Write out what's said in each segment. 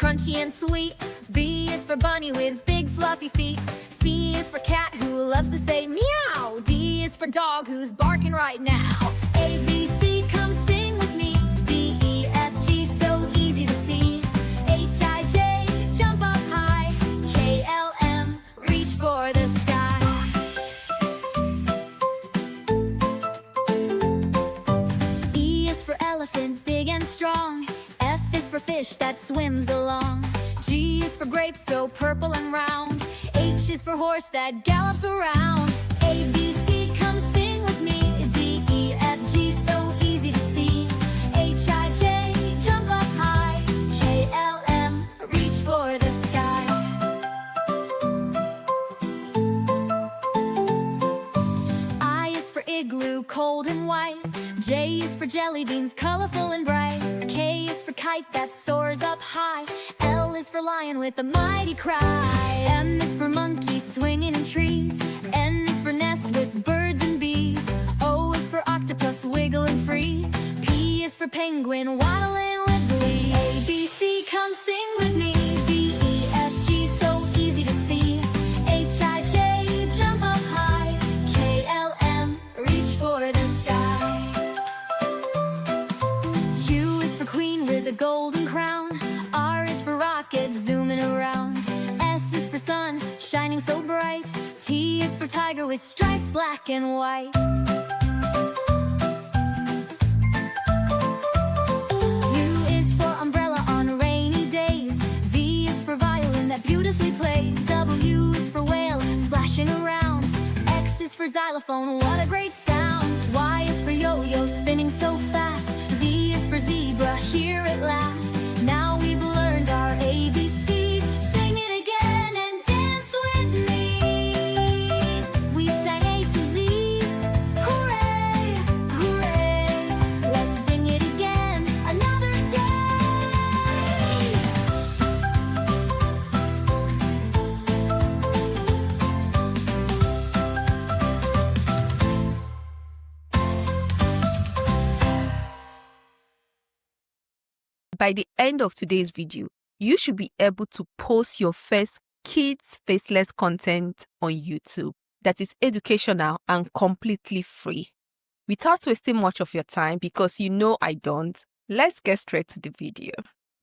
crunchy and sweet. B is for bunny with big fluffy feet. C is for cat who loves to say meow. D is for dog who's barking right now. A, B, C, come sing with me. D, E, F, G, so easy to see. H, I, J, jump up high. K, L, M, reach for the sky. E is for elephant, big and strong. F is for fish that swims along. G is for grapes, so purple and round. H is for horse that gallops around. A, B, C, come sing with me. D, E, F, G, so easy to see. H, I, J, jump up high. K, L, M, reach for the sky. I is for igloo, cold and white. J is for jelly beans, colorful and bright. K is for kite that soars up high. L is for lion with a mighty cry. M is for monkey swinging in trees. N is for nest with birds and bees. O is for octopus wiggling free. P is for penguin waddling with glee. A, B, C, come sing with me. D, E, F, G, so easy to see. H, I, J, jump up high. K, L, M, reach for the sky. Q is for queen with a golden crown. R is for rocket zooming around. S is for sun shining so bright. T is for tiger with stripes black and white. U is for umbrella on rainy days. V is for violin that beautifully plays. W is for whale splashing around. X is for xylophone, what a great sound. Y is for yo-yo spinning so fast. Z is for zebra, here at last. Now we've learned our ABCs. Sing it again and dance with me. We sang A to Z. Hooray, hooray. Let's sing it again another day. By the end of today's video, you should be able to post your first kids faceless content on YouTube that is educational and completely free. Without wasting much of your time, because you know I don't, let's get straight to the video.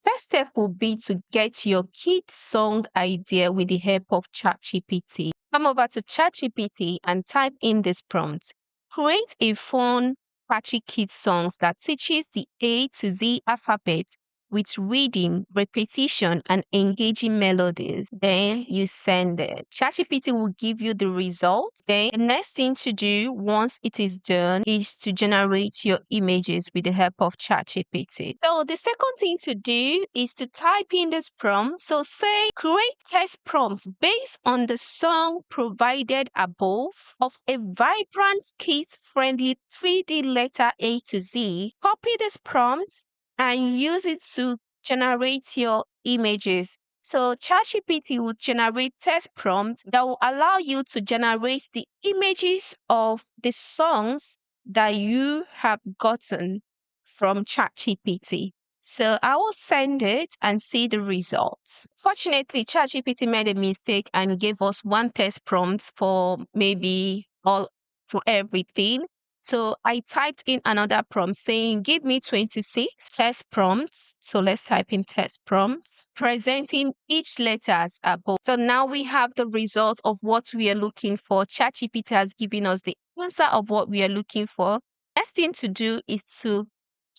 First step will be to get your kids song idea with the help of ChatGPT. Come over to ChatGPT and type in this prompt. Create a fun, catchy kids songs that teaches the A to Z alphabet with reading, repetition, and engaging melodies. Then you send it. ChatGPT will give you the results. Then the next thing to do once it is done is to generate your images with the help of ChatGPT. So the second thing to do is to type in this prompt. So say, create test prompts based on the song provided above of a vibrant, kids-friendly 3D letter A to Z. Copy this prompt and use it to generate your images. So ChatGPT will generate test prompts that will allow you to generate the images of the songs that you have gotten from ChatGPT. So I will send it and see the results. Fortunately, ChatGPT made a mistake and gave us one test prompt for maybe all for everything. So I typed in another prompt saying, give me 26 test prompts. So let's type in test prompts, presenting each letter as above. So now we have the result of what we are looking for. ChatGPT has given us the answer of what we are looking for. Next thing to do is to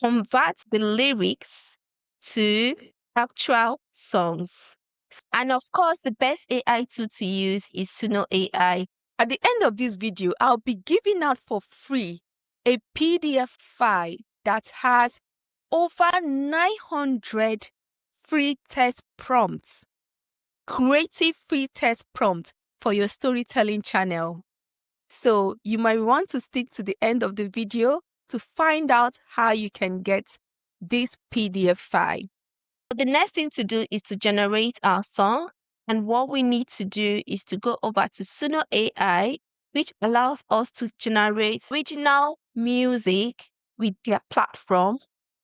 convert the lyrics to actual songs. And of course, the best AI tool to use is Suno AI. At the end of this video, I'll be giving out for free a PDF file that has over 900 free test prompts, creative free test prompts for your storytelling channel. So you might want to stick to the end of the video to find out how you can get this PDF file. The next thing to do is to generate our song. And what we need to do is to go over to Suno AI, which allows us to generate original music with their platform,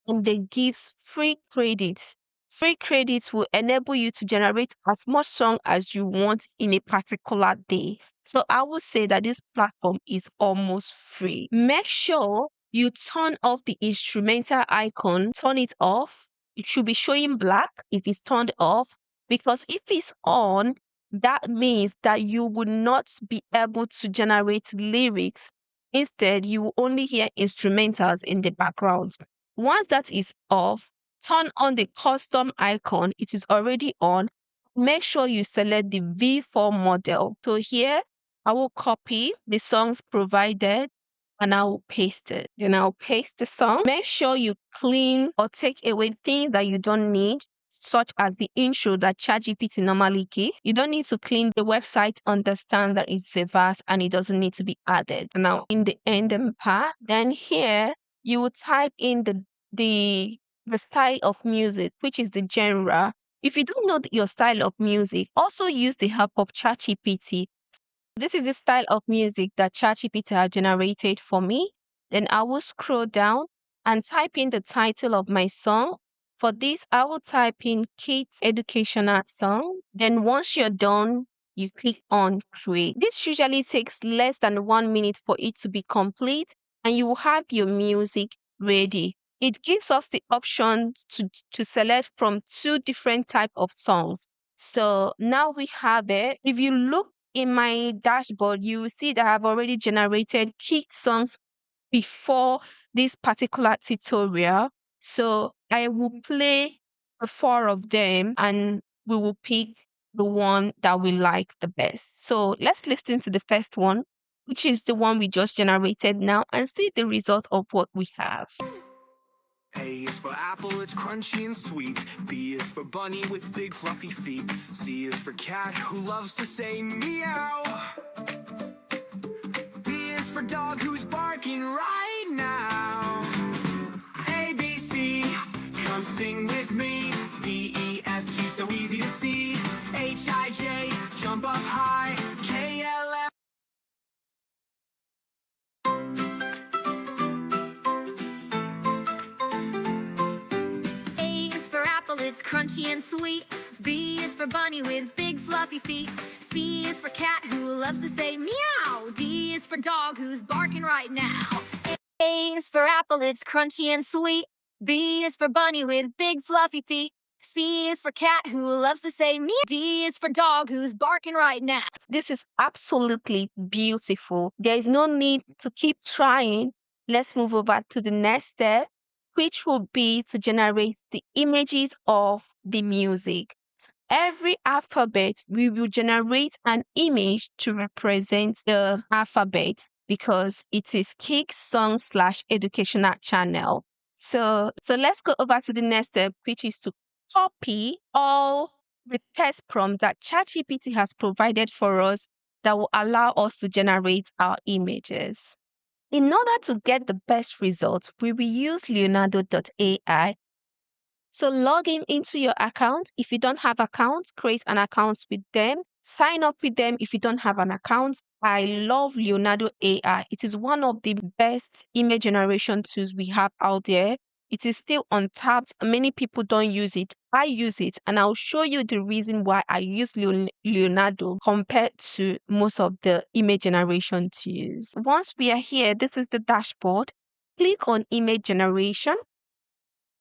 and they gives free credits Free credits will enable you to generate as much song as you want in a particular day. So I would say that this platform is almost free. Make sure you turn off the instrumental icon, turn it off. It should be showing black if it's turned off, because if it's on, that means that you will not be able to generate lyrics. Instead, you will only hear instrumentals in the background. Once that is off, turn on the custom icon. It is already on. Make sure you select the V4 model. So here, I will copy the songs provided and I will paste it. Then I'll paste the song. Make sure you clean or take away things that you don't need, such as the intro that ChatGPT normally gives. You don't need to clean. The website understands that it's a verse and it doesn't need to be added. Now, in the ending part, then here you will type in the style of music, which is the genre. If you don't know your style of music, also use the help of ChatGPT. This is the style of music that ChatGPT has generated for me. Then I will scroll down and type in the title of my song. For this, I will type in Kids Educational Song. Then once you're done, you click on Create. This usually takes less than 1 minute for it to be complete, and you will have your music ready. It gives us the option to select from 2 different types of songs. So now we have it. If you look in my dashboard, you will see that I've already generated kids songs before this particular tutorial. So I will play the 4 of them and we will pick the one that we like the best. So let's listen to the first one, which is the one we just generated now, and see the result of what we have. A is for apple, it's crunchy and sweet. B is for bunny with big fluffy feet. C is for cat who loves to say meow. D is for dog who's barking right now. A, B, C, come sing with me. D, E, F, G, so easy to see. H, I, J, jump up high. K, L, M. It's crunchy and sweet. B is for bunny with big fluffy feet. C is for cat who loves to say meow. D is for dog who's barking right now. A is for apple, it's crunchy and sweet. B is for bunny with big fluffy feet. C is for cat who loves to say meow. D is for dog who's barking right now. This is absolutely beautiful. There is no need to keep trying. Let's move over to the next step, which will be to generate the images of the music. So every alphabet, we will generate an image to represent the alphabet because it is Kick Song / Educational Channel. So let's go over to the next step, which is to copy all the test prompt that ChatGPT has provided for us that will allow us to generate our images. In order to get the best results, we will use Leonardo.ai. So log in into your account. If you don't have account, create an account with them. Sign up with them if you don't have an account. I love Leonardo AI. It is one of the best image generation tools we have out there. It is still untapped. Many people don't use it. I use it, and I'll show you the reason why I use Leonardo compared to most of the image generation tools. Once we are here, this is the dashboard. Click on image generation.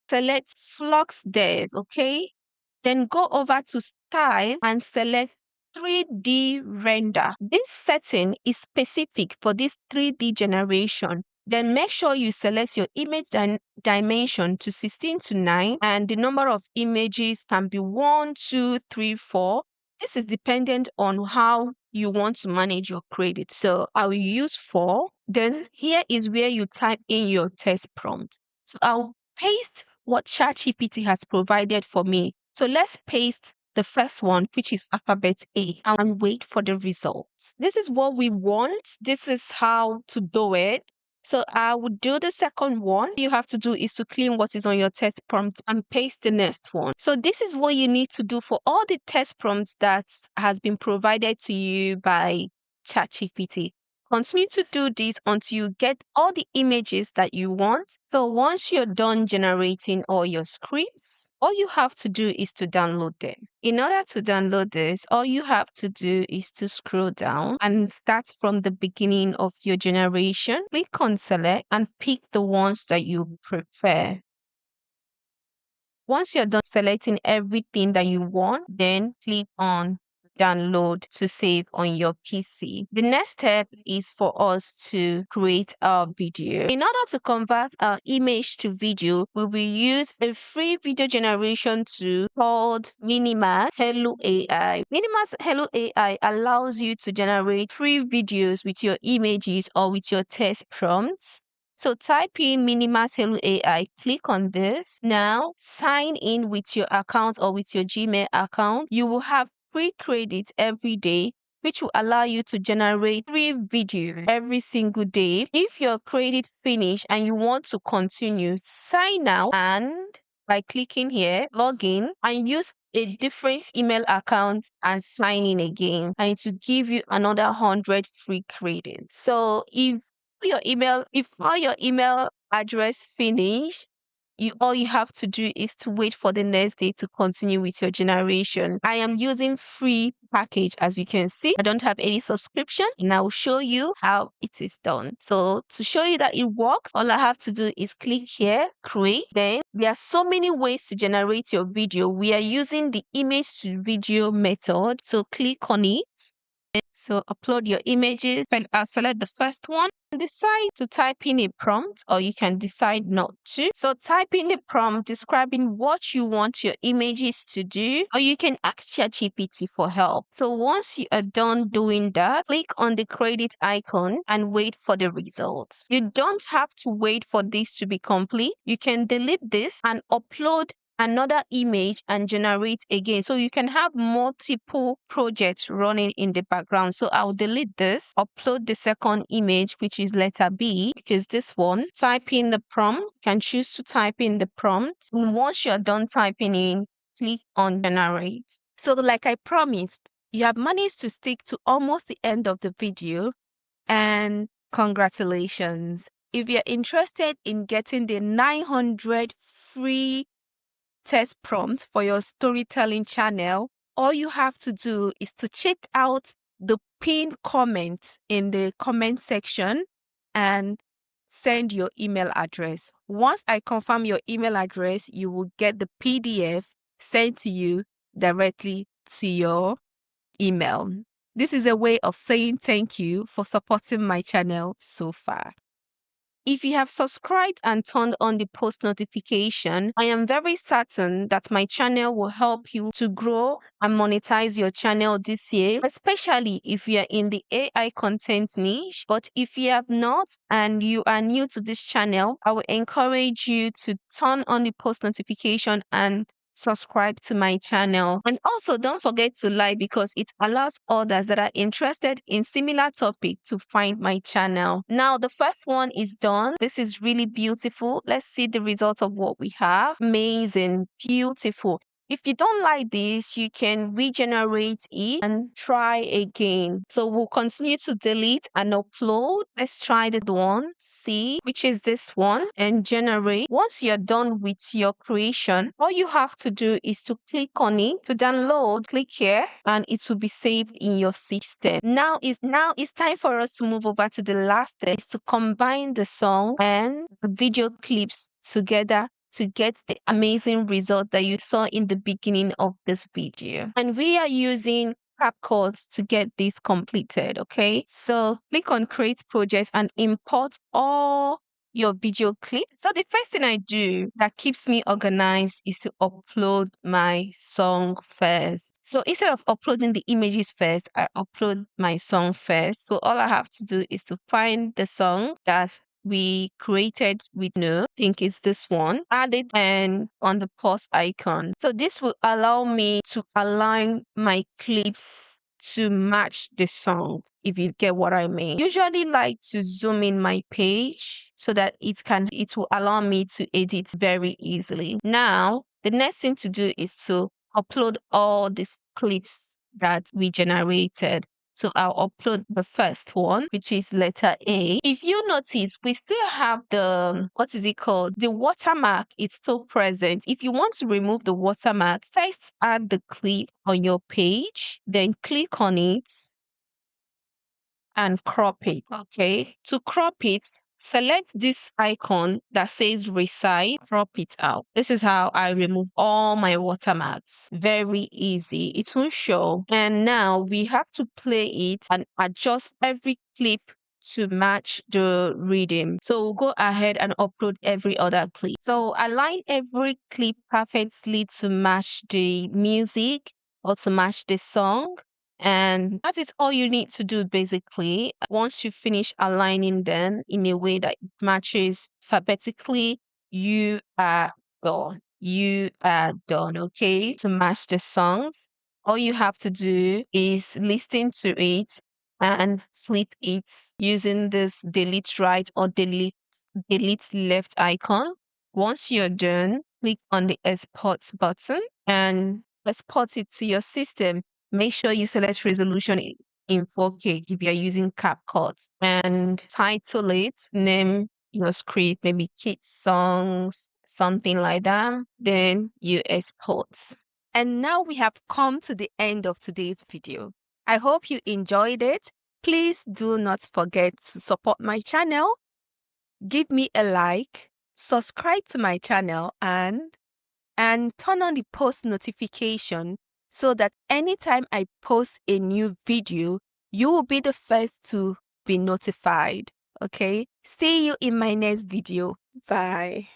Select Flux Dev, okay? Then go over to Style and select 3D Render. This setting is specific for this 3D generation. Then make sure you select your image dimension to 16:9, and the number of images can be 1, 2, 3, 4. This is dependent on how you want to manage your credit. So I will use 4. Then here is where you type in your test prompt. So I'll paste what ChatGPT has provided for me. So let's paste the first one, which is alphabet A, and wait for the results. This is what we want. This is how to do it. So I would do the second one. All you have to do is to clean what is on your test prompt and paste the next one. So this is what you need to do for all the test prompts that has been provided to you by ChatGPT. Continue to do this until you get all the images that you want. So once you're done generating all your scripts, All you have to do is to download them. In order to download this, all you have to do is to scroll down and start from the beginning of your generation. Click on select and pick the ones that you prefer. Once you're done selecting everything that you want, then click on download to save on your PC. The next step is for us to create our video. In order to convert our image to video, we will use a free video generation tool called Minima's Hello AI. Minima's Hello AI allows you to generate free videos with your images or with your text prompts. So type in Minima's Hello AI, click on this. Now sign in with your account or with your Gmail account. You will have free credits every day, which will allow you to generate free video every single day. If your credit finish and you want to continue, sign out and by clicking here, log in and use a different email account and sign in again, and it will give you another 100 free credits. So if all your email address finish, all you have to do is to wait for the next day to continue with your generation. I am using free package, as you can see. I don't have any subscription, and I will show you how it is done. So to show you that it works, all I have to do is click here, create. Then there are so many ways to generate your video. We are using the image to video method. So click on it. So upload your images, and I'll select the first one. Decide to type in a prompt, or you can decide not to. So type in the prompt describing what you want your images to do, or you can ask ChatGPT for help. So once you are done doing that, click on the credit icon and wait for the results. You don't have to wait for this to be complete. You can delete this and upload another image and generate again. So you can have multiple projects running in the background. So I'll delete this, upload the second image, which is letter B, which is this one. Type in the prompt. You can choose to type in the prompt. And once you're done typing in, click on generate. So like I promised, you have managed to stick to almost the end of the video, and congratulations. If you're interested in getting the 900 free test prompt for your storytelling channel, all you have to do is to check out the pinned comment in the comment section and send your email address. Once I confirm your email address, you will get the PDF sent to you directly to your email. This is a way of saying thank you for supporting my channel so far. If you have subscribed and turned on the post notification, I am very certain that my channel will help you to grow and monetize your channel this year, especially if you are in the AI content niche. But if you have not and you are new to this channel, I will encourage you to turn on the post notification and subscribe to my channel. And also don't forget to like, because it allows others that are interested in similar topic to find my channel. Now the first one is done. This is really beautiful. Let's see the result of what we have. Amazing, beautiful. If you don't like this, you can regenerate it and try again. So we'll continue to delete and upload. Let's try the one, see, which is this one, and generate. Once you're done with your creation, all you have to do is to click on it to download. Click here and it will be saved in your system. Now it's time for us to move over to the last step, is to combine the song and the video clips together to get the amazing result that you saw in the beginning of this video. And we are using CapCut to get this completed, okay? So click on create project and import all your video clip. So the first thing I do that keeps me organized is to upload my song first. So instead of uploading the images first, I upload my song first. So all I have to do is to find the song that we created with I think it's this one, add it and on the plus icon. So this will allow me to align my clips to match the song, if you get what I mean. Usually like to zoom in my page so that it will allow me to edit very easily. Now the next thing to do is to upload all these clips that we generated. So I'll upload the first one, which is letter A. If you notice, we still have the, what is it called? The watermark is still present. If you want to remove the watermark, first add the clip on your page, then click on it and crop it. Okay. To crop it, select this icon that says resize, crop it out. This is how I remove all my watermarks. Very easy. It will show. And now we have to play it and adjust every clip to match the rhythm. So we'll go ahead and upload every other clip. So align every clip perfectly to match the music or to match the song. And that is all you need to do basically. Once you finish aligning them in a way that it matches alphabetically, you are done. You are done, okay? To match the songs, all you have to do is listen to it and flip it using this delete right or delete left icon. Once you're done, click on the export button and export it to your system. Make sure you select resolution in 4K if you're using CapCut and title it, name your script, maybe kids songs, something like that. Then you export. And now we have come to the end of today's video. I hope you enjoyed it. Please do not forget to support my channel. Give me a like, subscribe to my channel and turn on the post notification so that anytime I post a new video, you will be the first to be notified. Okay? See you in my next video. Bye.